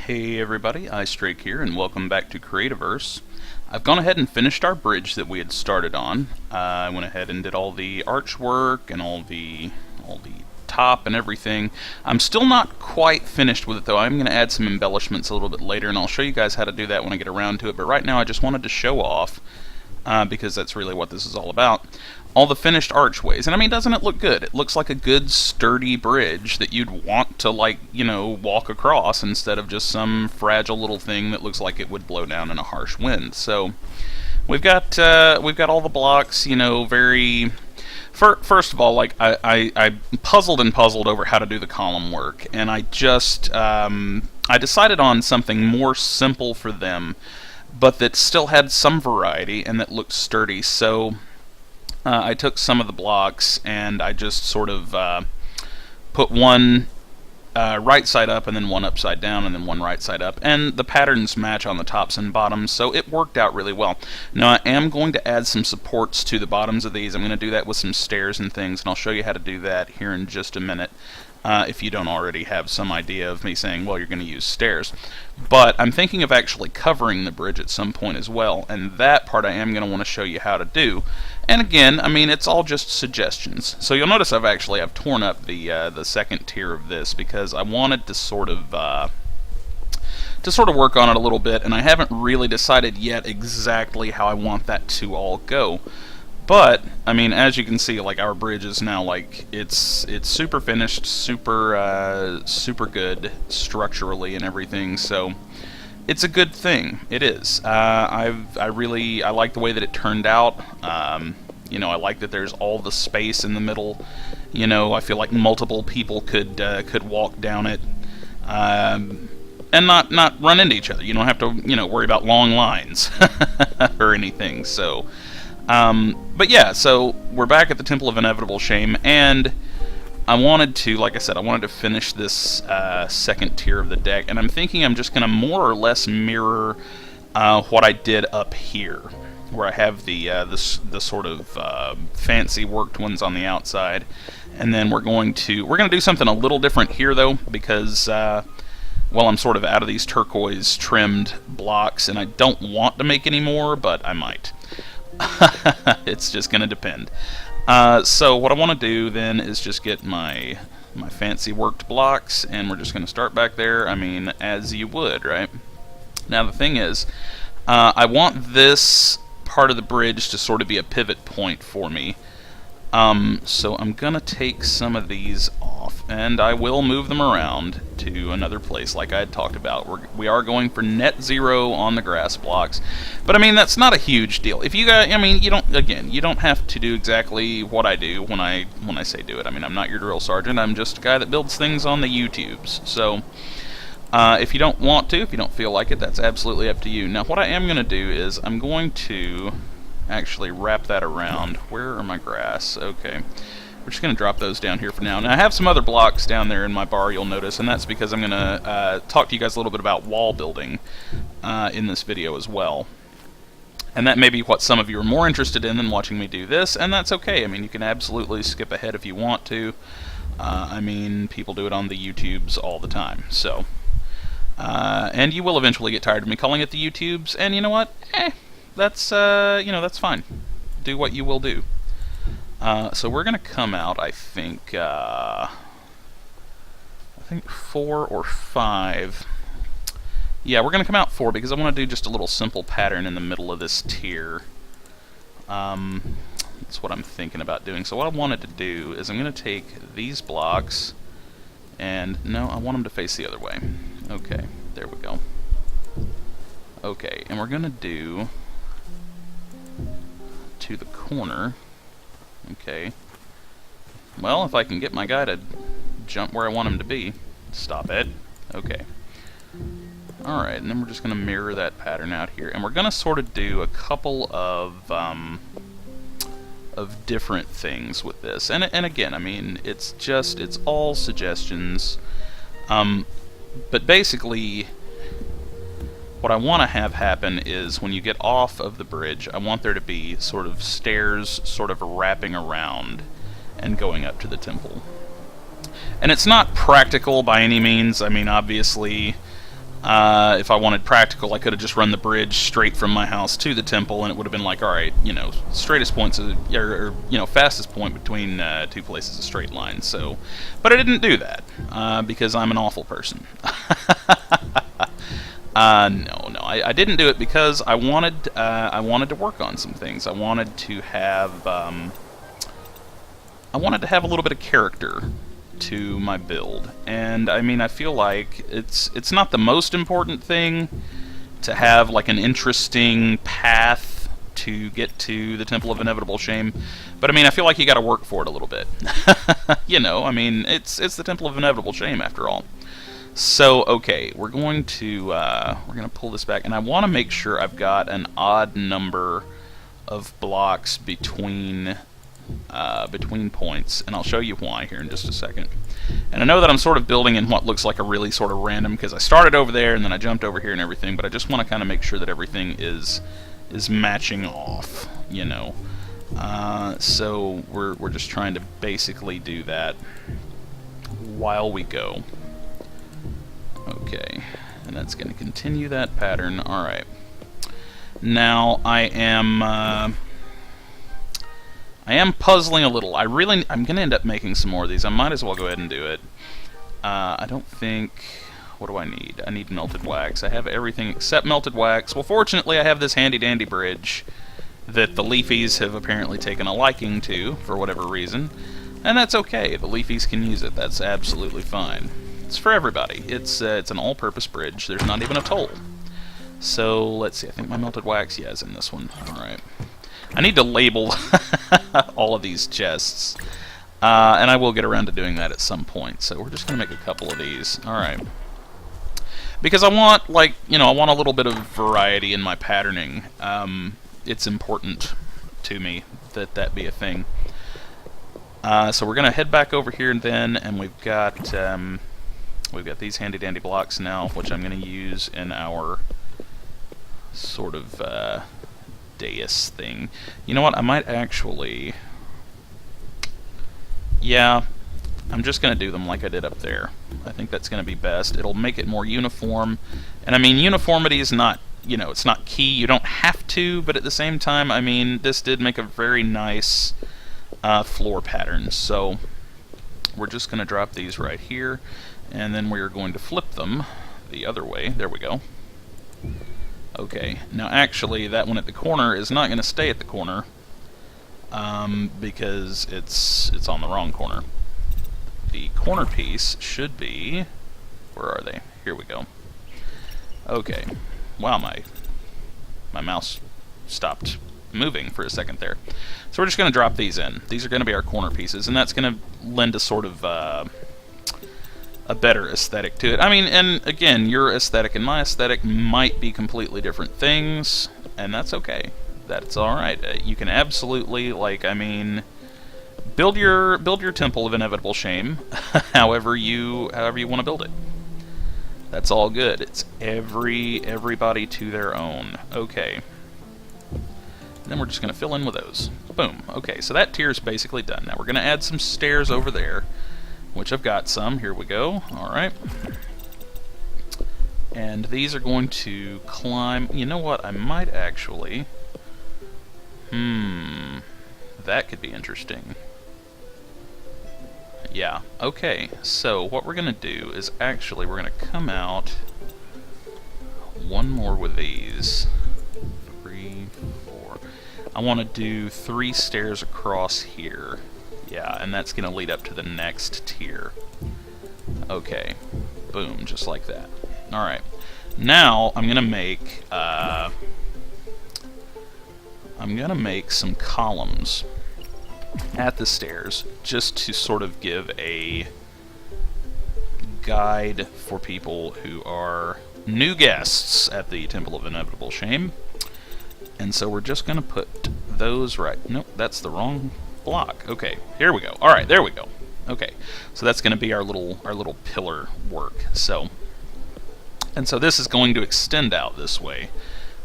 Hey everybody, iStrake here, and welcome back to Creativerse. I've gone ahead and finished our bridge that we had started on. I went ahead and did all the archwork and all the top and everything. I'm still not quite finished with it though. I'm going to add some embellishments a little bit later, and I'll show you guys how to do that when I get around to it. But right now I just wanted to show off, because that's really what this is all about, all the finished archways. And I mean, doesn't it look good? It looks like a good sturdy bridge that you'd want to, like, you know, walk across instead of just some fragile little thing that looks like it would blow down in a harsh wind. So we've got all the blocks, you know, very... First of all, like, I puzzled and puzzled over how to do the column work, and I just I decided on something more simple for them, but that still had some variety and that looked sturdy. So I took some of the blocks and I just sort of put one right side up and then one upside down and then one right side up, and the patterns match on the tops and bottoms, so it worked out really well. Now I am going to add some supports to the bottoms of these. I'm going to do that with some stairs and things, and I'll show you how to do that here in just a minute. If you don't already have some idea of me saying, well, you're going to use stairs. But I'm thinking of actually covering the bridge at some point as well, and that part I am going to want to show you how to do. And again, I mean, it's all just suggestions. So you'll notice I've torn up the second tier of this because I wanted to sort of work on it a little bit, and I haven't really decided yet exactly how I want that to all go. But I mean, as you can see, like, our bridge is now, like, it's super finished, super good structurally and everything. So it's a good thing. It is. I like the way that it turned out. You know, I like that there's all the space in the middle. You know, I feel like multiple people could walk down it, and not run into each other. You don't have to, you know, worry about long lines or anything. So. But yeah, so we're back at the Temple of Inevitable Shame, and I wanted to, like I said, I wanted to finish this second tier of the deck, and I'm thinking I'm just going to more or less mirror what I did up here, where I have the sort of fancy worked ones on the outside, and then we're going to do something a little different here though, because well, I'm sort of out of these turquoise trimmed blocks, and I don't want to make any more, but I might. It's just going to depend. So what I want to do then is just get my fancy worked blocks, and we're just going to start back there. I mean, as you would, right? Now the thing is, I want this part of the bridge to sort of be a pivot point for me. So I'm going to take some of these off, and I will move them around to another place like I had talked about. We are going for net zero on the grass blocks, but I mean, that's not a huge deal. If you guys, I mean, you don't have to do exactly what I do when I say do it. I mean, I'm not your drill sergeant. I'm just a guy that builds things on the YouTubes. So if you don't want to, if you don't feel like it, that's absolutely up to you. Now what I am going to do is I'm going to actually wrap that around. Where are my grass? Okay. We're just going to drop those down here for now. Now I have some other blocks down there in my bar, you'll notice, and that's because I'm going to talk to you guys a little bit about wall building in this video as well. And that may be what some of you are more interested in than watching me do this, and that's okay. I mean, you can absolutely skip ahead if you want to. I mean, people do it on the YouTubes all the time. So, and you will eventually get tired of me calling it the YouTubes, and you know what? That's, you know, that's fine. Do what you will do. So we're going to come out, I think 4 or 5. Yeah, we're going to come out 4 because I want to do just a little simple pattern in the middle of this tier. That's what I'm thinking about doing. So what I wanted to do is I'm going to take these blocks, and no, I want them to face the other way. Okay, there we go. Okay, and we're going to do to the corner. Okay. Well, if I can get my guy to jump where I want him to be. Stop it. Okay. Alright, and then we're just going to mirror that pattern out here. And we're going to sort of do a couple of different things with this. And again, I mean, it's all suggestions. But basically, what I want to have happen is when you get off of the bridge, I want there to be sort of stairs sort of wrapping around and going up to the temple. And it's not practical by any means. I mean, obviously, If I wanted practical, I could have just run the bridge straight from my house to the temple, and it would have been like, all right, straightest points, or fastest point between two places is a straight line. So, but I didn't do that because I'm an awful person. No, I didn't do it because I wanted to work on some things. I wanted to have a little bit of character to my build, and I mean, I feel like it's not the most important thing to have like an interesting path to get to the Temple of Inevitable Shame, but I mean, I feel like you got to work for it a little bit. I mean, it's the Temple of Inevitable Shame after all. So okay, we're going to pull this back, and I want to make sure I've got an odd number of blocks between points, and I'll show you why here in just a second. And I know that I'm sort of building in what looks like a really sort of random, because I started over there and then I jumped over here and everything, but I just want to kind of make sure that everything is matching off, so we're just trying to basically do that while we go. Okay, and that's going to continue that pattern. Alright. Now, I am puzzling a little. I'm going to end up making some more of these. I might as well go ahead and do it. I don't think... What do I need? I need melted wax. I have everything except melted wax. Well, fortunately, I have this handy-dandy bridge that the Leafies have apparently taken a liking to, for whatever reason. And that's okay. The Leafies can use it. That's absolutely fine. It's for everybody. It's an all-purpose bridge. There's not even a toll. So, let's see. I think my melted wax, is in this one. Alright. I need to label all of these chests. And I will get around to doing that at some point. So we're just going to make a couple of these. Alright. Because I want, I want a little bit of variety in my patterning. It's important to me that that be a thing. So we're going to head back over here then, and we've got these handy-dandy blocks now, which I'm going to use in our sort of dais thing. You know what? I might actually... Yeah, I'm just going to do them like I did up there. I think that's going to be best. It'll make it more uniform. And I mean, uniformity is not, it's not key. You don't have to, but at the same time, I mean, this did make a very nice floor pattern. So we're just going to drop these right here, and then we're going to flip them the other way. There we go. Okay, now actually that one at the corner is not going to stay at the corner because it's on the wrong corner. The corner piece should be... Where are they? Here we go. Okay. Wow, my mouse stopped moving for a second there. So we're just going to drop these in. These are going to be our corner pieces, and that's going to lend a sort of a better aesthetic to it. I mean, and again, your aesthetic and my aesthetic might be completely different things, and that's okay. That's alright. You can absolutely, build your Temple of Inevitable Shame however you want to build it. That's all good. It's everybody to their own. Okay. And then we're just going to fill in with those. Boom. Okay, so that tier is basically done. Now we're going to add some stairs over there, which I've got some. Here we go. Alright. And these are going to climb... You know what? I might actually... That could be interesting. Yeah. Okay. So what we're going to do is actually we're going to come out one more with these. 3, 4. I want to do 3 stairs across here. Yeah, and that's going to lead up to the next tier. Okay. Boom, just like that. Alright. Now, I'm going to make some columns at the stairs, just to sort of give a guide for people who are new guests at the Temple of Inevitable Shame. And so we're just going to put those right... Nope, that's the wrong block. Okay, here we go. Alright, there we go. Okay, so that's going to be our little pillar work. So this is going to extend out this way,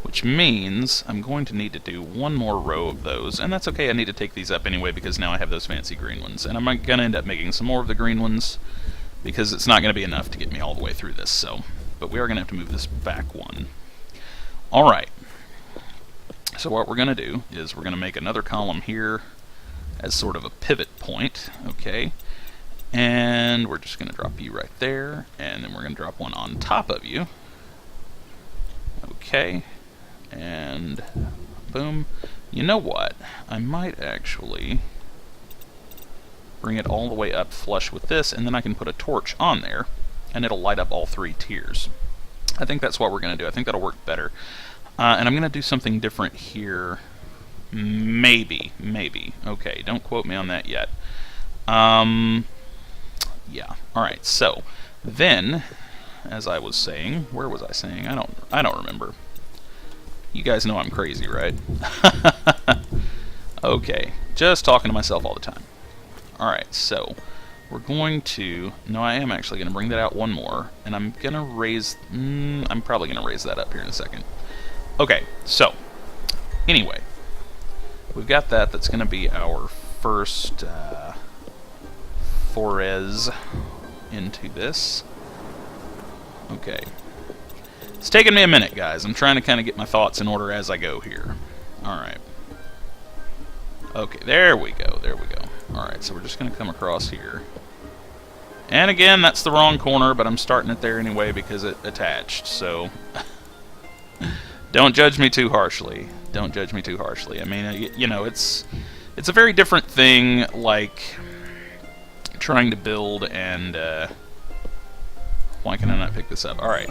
which means I'm going to need to do one more row of those, and that's okay. I need to take these up anyway because now I have those fancy green ones, and I'm going to end up making some more of the green ones because it's not going to be enough to get me all the way through this. So but we are going to have to move this back one. Alright. So what we're going to do is we're going to make another column here as sort of a pivot point, okay? And we're just going to drop you right there, and then we're going to drop one on top of you. Okay, and boom. You know what? I might actually bring it all the way up flush with this, and then I can put a torch on there, and it'll light up all 3 tiers. I think that's what we're going to do. I think that'll work better. And I'm going to do something different here. Maybe. Okay, don't quote me on that yet. Yeah. Alright, so then, as I was saying, where was I saying? I don't remember. You guys know I'm crazy, right? Okay, just talking to myself all the time. Alright, so we're going to... No, I am actually going to bring that out one more, and I'm going to raise... I'm probably going to raise that up here in a second. Okay, so, anyway, we've got that. That's going to be our first forays into this. Okay. It's taking me a minute, guys. I'm trying to kind of get my thoughts in order as I go here. Alright. Okay, there we go, there we go. Alright, so we're just going to come across here. And again, that's the wrong corner, but I'm starting it there anyway because it attached, so... Don't judge me too harshly. Don't judge me too harshly. I mean, you know, it's a very different thing, like, trying to build and... Why can I not pick this up? Alright.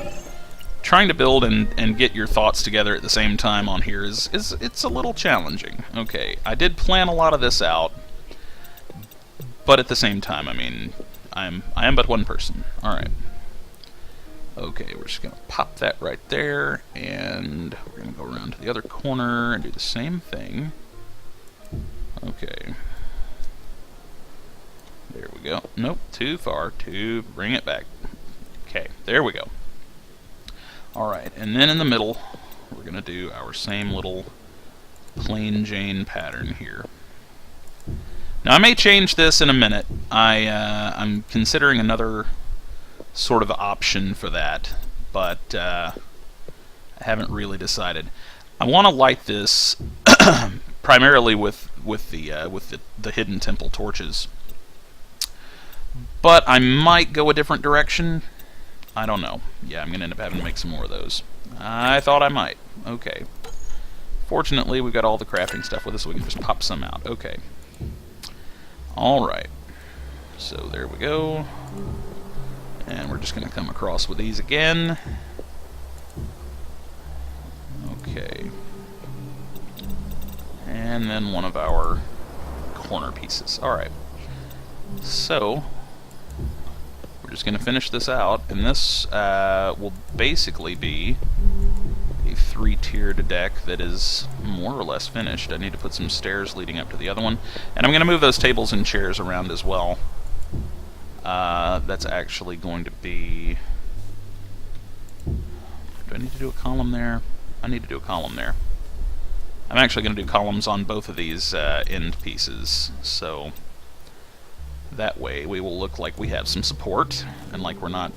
Trying to build and get your thoughts together at the same time on here it's a little challenging. Okay, I did plan a lot of this out, but at the same time, I mean, I am but one person. Alright. Okay, we're just going to pop that right there, and we're going to go around to the other corner and do the same thing. Okay. There we go. Nope, too far. Bring it back. Okay, there we go. Alright, and then in the middle, we're going to do our same little plain Jane pattern here. Now, I may change this in a minute. I'm considering another sort of option for that, but I haven't really decided. I want to light this primarily with the hidden temple torches, but I might go a different direction. I don't know. Yeah, I'm going to end up having to make some more of those. I thought I might. Okay. Fortunately, we've got all the crafting stuff with us, so we can just pop some out. Okay. Alright. So there we go. And we're just going to come across with these again. Okay. And then one of our corner pieces. Alright. So... we're just going to finish this out, and this will basically be a 3-tiered deck that is more or less finished. I need to put some stairs leading up to the other one, and I'm going to move those tables and chairs around as well. That's actually going to be... do I need to do a column there? I need to do a column there. I'm actually going to do columns on both of these end pieces, so... that way we will look like we have some support, and like we're not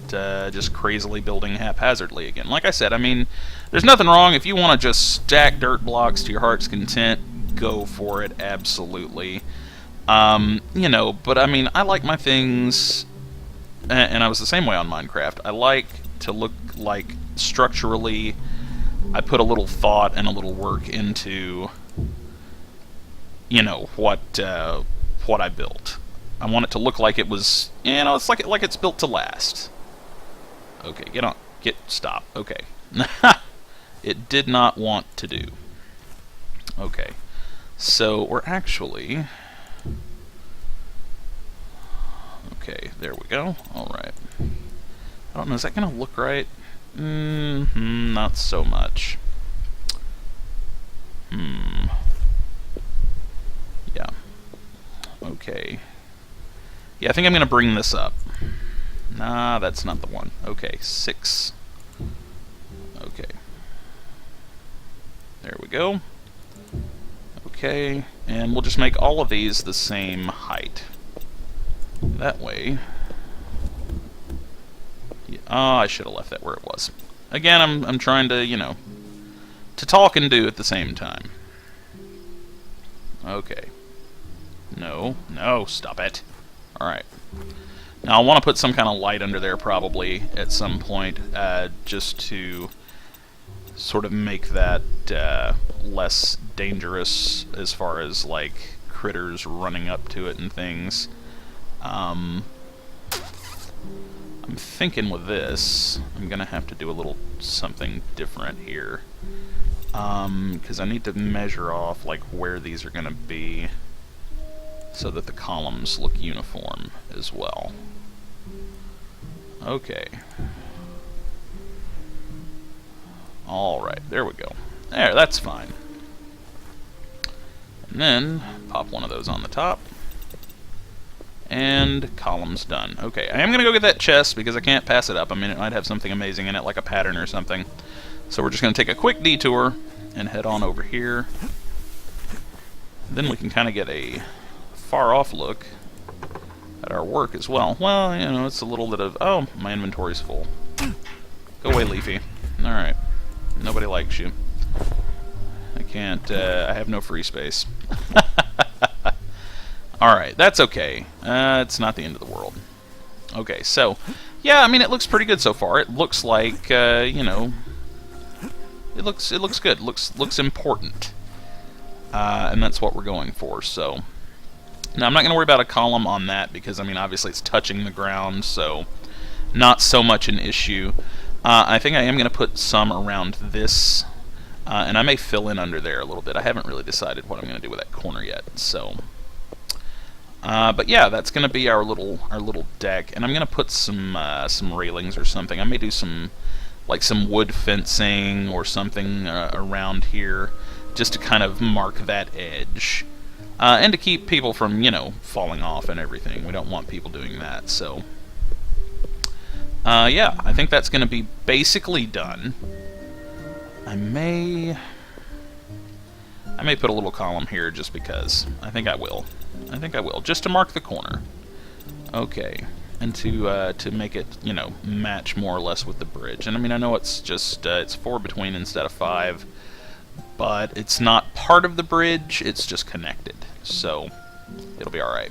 just crazily building haphazardly again. Like I said, I mean, there's nothing wrong. If you want to just stack dirt blocks to your heart's content, go for it, absolutely. You know, but I mean, I like my things, and I was the same way on Minecraft. I like to look like structurally I put a little thought and a little work into, you know, what I built. I want it to look like it was, you know, it's like it's built to last. Okay, stop. Okay. It did not want to do. Okay. So, we're actually... okay, there we go. Alright. I don't know, is that going to look right? Not so much. Yeah. Okay. Yeah, I think I'm going to bring this up. Nah, that's not the one. Okay, 6. Okay. There we go. Okay, and we'll just make all of these the same height. That way... yeah, Oh, I should have left that where it was. Again, I'm trying to, you know, to talk and do at the same time. Okay. No, stop it. Alright. Now, I want to put some kind of light under there probably at some point, just to sort of make that less dangerous as far as, like, critters running up to it and things. I'm thinking with this, I'm going to have to do a little something different here. Because I need to measure off, like, where these are going to be so that the columns look uniform as well. Okay. Alright, there we go. There, that's fine. And then, pop one of those on the top. And columns done. Okay, I am going to go get that chest because I can't pass it up. I mean, it might have something amazing in it, like a pattern or something. So we're just going to take a quick detour and head on over here. Then we can kind of get a far-off look at our work as well. Well, you know, it's a little bit of... Oh, my inventory's full. Go away, Leafy. Alright. Nobody likes you. I can't... I have no free space. Alright, that's okay. It's not the end of the world. Okay, so... Yeah, I mean, it looks pretty good so far. It looks like, you know... It looks good. Looks important. And that's what we're going for, so... Now, I'm not going to worry about a column on that because, I mean, obviously it's touching the ground, so not so much an issue. I think I am going to put some around this, and I may fill in under there a little bit. I haven't really decided what I'm going to do with that corner yet, so... but yeah, that's going to be our little deck, and I'm going to put some railings or something. I may do some wood fencing or something around here, just to kind of mark that edge. And to keep people from, you know, falling off and everything. We don't want people doing that, so... yeah, I think that's going to be basically done. I may put a little column here just because. I think I will. Just to mark the corner. Okay. And to make it, you know, match more or less with the bridge. And I mean, I know it's just, it's 4 between instead of 5. But it's not part of the bridge, it's just connected. So, it'll be alright.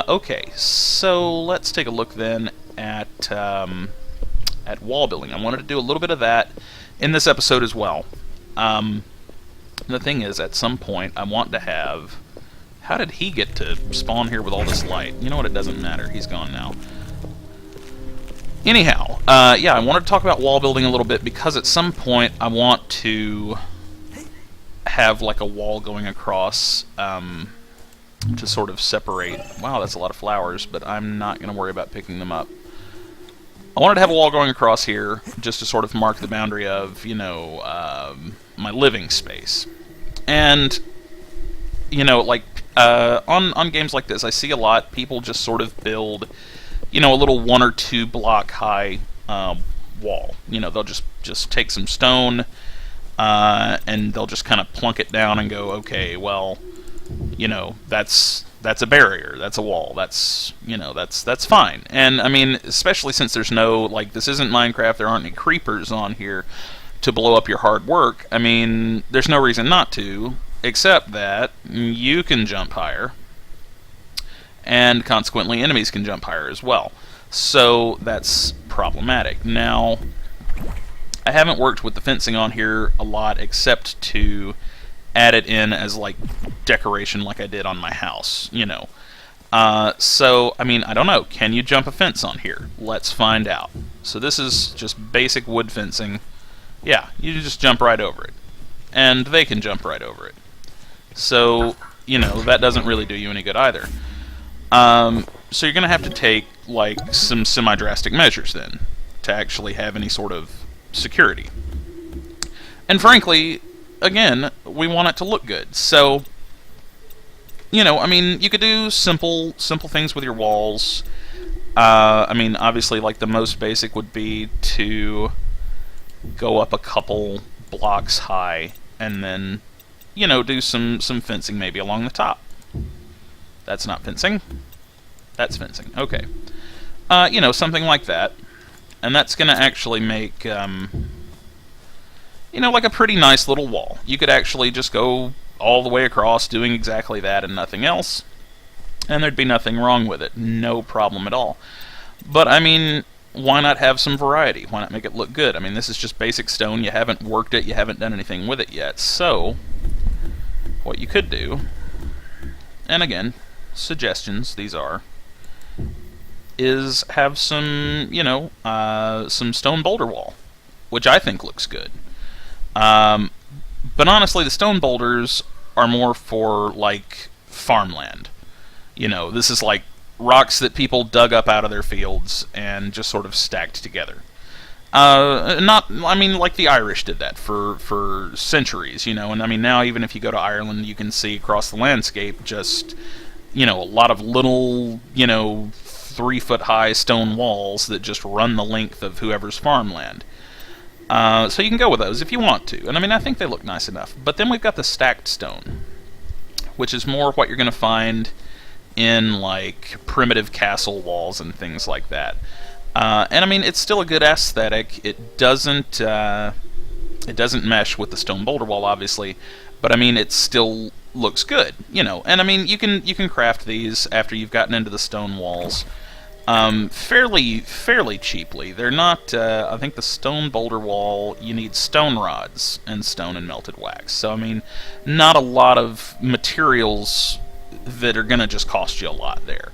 Okay, so let's take a look then at wall building. I wanted to do a little bit of that in this episode as well. The thing is, at some point, I want to have... How did he get to spawn here with all this light? You know what, it doesn't matter. He's gone now. Anyhow, yeah, I wanted to talk about wall building a little bit because at some point I want to have like a wall going across to sort of separate... Wow, that's a lot of flowers, but I'm not going to worry about picking them up. I wanted to have a wall going across here just to sort of mark the boundary of, you know, my living space. And, you know, like, on games like this, I see a lot people just sort of build, you know, a little 1 or 2 block high wall. You know, they'll just take some stone and they'll just kind of plunk it down and go, okay, well, you know, that's a barrier, that's a wall, that's, you know, that's fine. And I mean, especially since there's no, like, this isn't Minecraft, there aren't any creepers on here to blow up your hard work. I mean, there's no reason not to, except that you can jump higher, and consequently enemies can jump higher as well. So that's problematic. Now, I haven't worked with the fencing on here a lot except to add it in as like decoration like I did on my house, you know. So, I mean, I don't know. Can you jump a fence on here? Let's find out. So this is just basic wood fencing. Yeah, you just jump right over it. And they can jump right over it. So, you know, that doesn't really do you any good either. So you're going to have to take, like, some semi-drastic measures then to actually have any sort of security. And frankly, again, we want it to look good. So, you know, I mean, you could do simple things with your walls. I mean, obviously, like, the most basic would be to go up a couple blocks high and then, you know, do some fencing maybe along the top. That's not fencing. That's fencing. Okay. You know, something like that. And that's going to actually make, you know, like a pretty nice little wall. You could actually just go all the way across doing exactly that and nothing else, and there'd be nothing wrong with it. No problem at all. But, I mean, why not have some variety? Why not make it look good? I mean, this is just basic stone. You haven't worked it. You haven't done anything with it yet. So, what you could do, and again, suggestions, these are, is have some, you know, some stone boulder wall, which I think looks good. But honestly, the stone boulders are more for, like, farmland. You know, this is like rocks that people dug up out of their fields and just sort of stacked together. I mean, like the Irish did that for centuries, you know, and I mean, now even if you go to Ireland, you can see across the landscape just, you know, a lot of little, you know, 3-foot-high stone walls that just run the length of whoever's farmland. So you can go with those if you want to, and I mean, I think they look nice enough. But then we've got the stacked stone, which is more what you're going to find in, like, primitive castle walls and things like that. And I mean, it's still a good aesthetic. It doesn't mesh with the stone boulder wall, obviously, but I mean, it still looks good, you know. And I mean, you can craft these after you've gotten into the stone walls fairly cheaply. They're not. I think the stone boulder wall, you need stone rods and stone and melted wax. So I mean, not a lot of materials that are going to just cost you a lot there.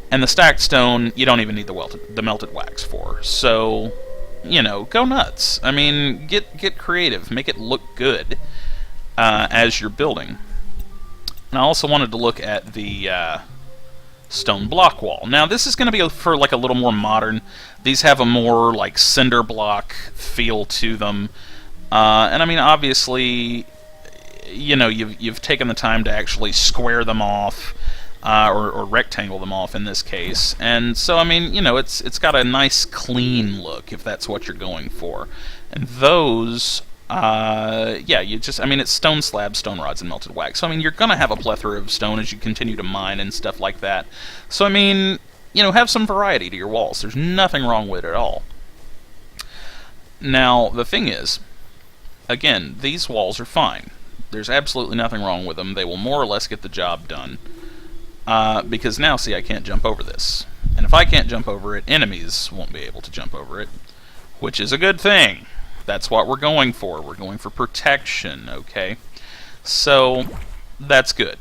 And the stacked stone, you don't even need the melted wax for. So, you know, go nuts. I mean, get creative. Make it look good as you're building. And I also wanted to look at the stone block wall. Now, this is going to be for, like, a little more modern. These have a more, like, cinder block feel to them. And I mean, obviously, you know, you've taken the time to actually square them off, or rectangle them off in this case, and so I mean, you know, it's got a nice clean look if that's what you're going for. And those, yeah, I mean, it's stone slabs, stone rods, and melted wax. So I mean, you're gonna have a plethora of stone as you continue to mine and stuff like that. So I mean, you know, have some variety to your walls. There's nothing wrong with it at all. Now, the thing is, again, these walls are fine. There's absolutely nothing wrong with them. They will more or less get the job done. Because now, see, I can't jump over this. And if I can't jump over it, enemies won't be able to jump over it. Which is a good thing. That's what we're going for. We're going for protection, okay? So, that's good.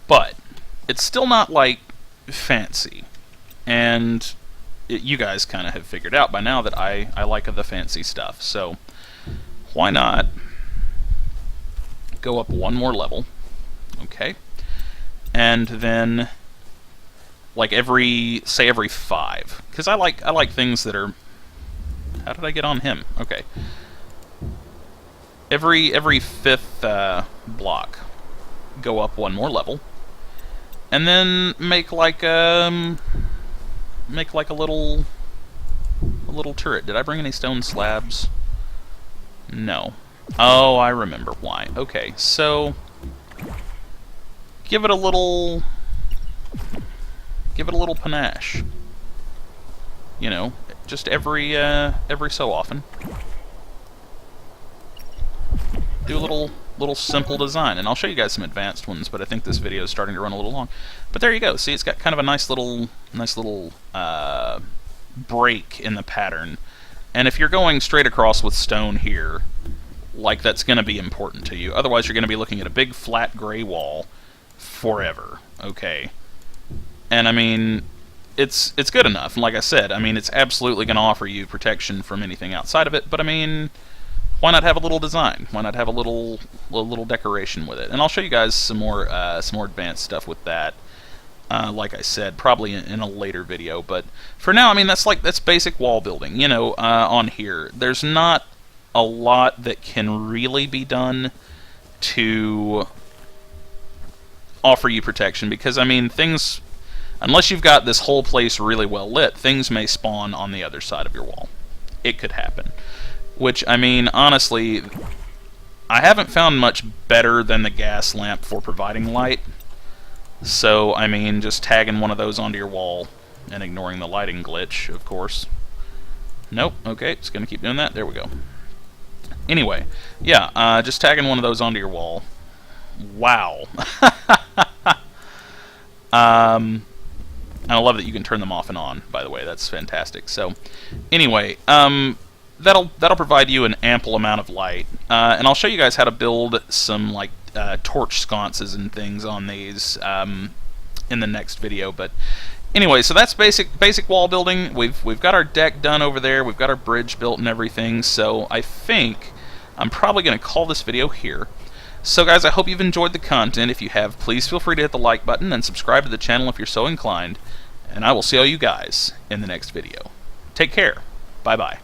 But, it's still not, like, fancy. And you guys kind of have figured out by now that I like the fancy stuff. So, why not go up one more level, okay, and then, like, every 5, because I like things that are, how did I get on him? Okay, every 5th block, go up one more level, and then make like a little turret. Did I bring any stone slabs? No. Oh, I remember why. Okay, so give it a little panache. You know, just every so often. Do a little simple design, and I'll show you guys some advanced ones, but I think this video is starting to run a little long. But there you go. See, it's got kind of a nice little break in the pattern. And if you're going straight across with stone here, like, that's going to be important to you. Otherwise, you're going to be looking at a big flat gray wall forever, okay? And I mean, it's good enough. And like I said, I mean, it's absolutely going to offer you protection from anything outside of it, but I mean, why not have a little design? Why not have a little decoration with it? And I'll show you guys some more advanced stuff with that. Like I said, probably in a later video, but for now, I mean, that's basic wall building. You know, on here, there's not a lot that can really be done to offer you protection, because I mean, things, unless you've got this whole place really well lit, things may spawn on the other side of your wall. It could happen. Which, I mean, honestly, I haven't found much better than the gas lamp for providing light. So, I mean, just tagging one of those onto your wall And ignoring the lighting glitch, of course. Nope, okay, it's going to keep doing that. There we go. Anyway, yeah, just tagging one of those onto your wall. Wow. And I love that you can turn them off and on, by the way. That's fantastic. So, anyway, that'll provide you an ample amount of light. And I'll show you guys how to build some, like, torch sconces and things on these in the next video. But anyway, so that's basic wall building. We've got our deck done over there. We've got our bridge built and everything. So I think I'm probably going to call this video here. So guys, I hope you've enjoyed the content. If you have, please feel free to hit the like button and subscribe to the channel if you're so inclined. And I will see all you guys in the next video. Take care. Bye-bye.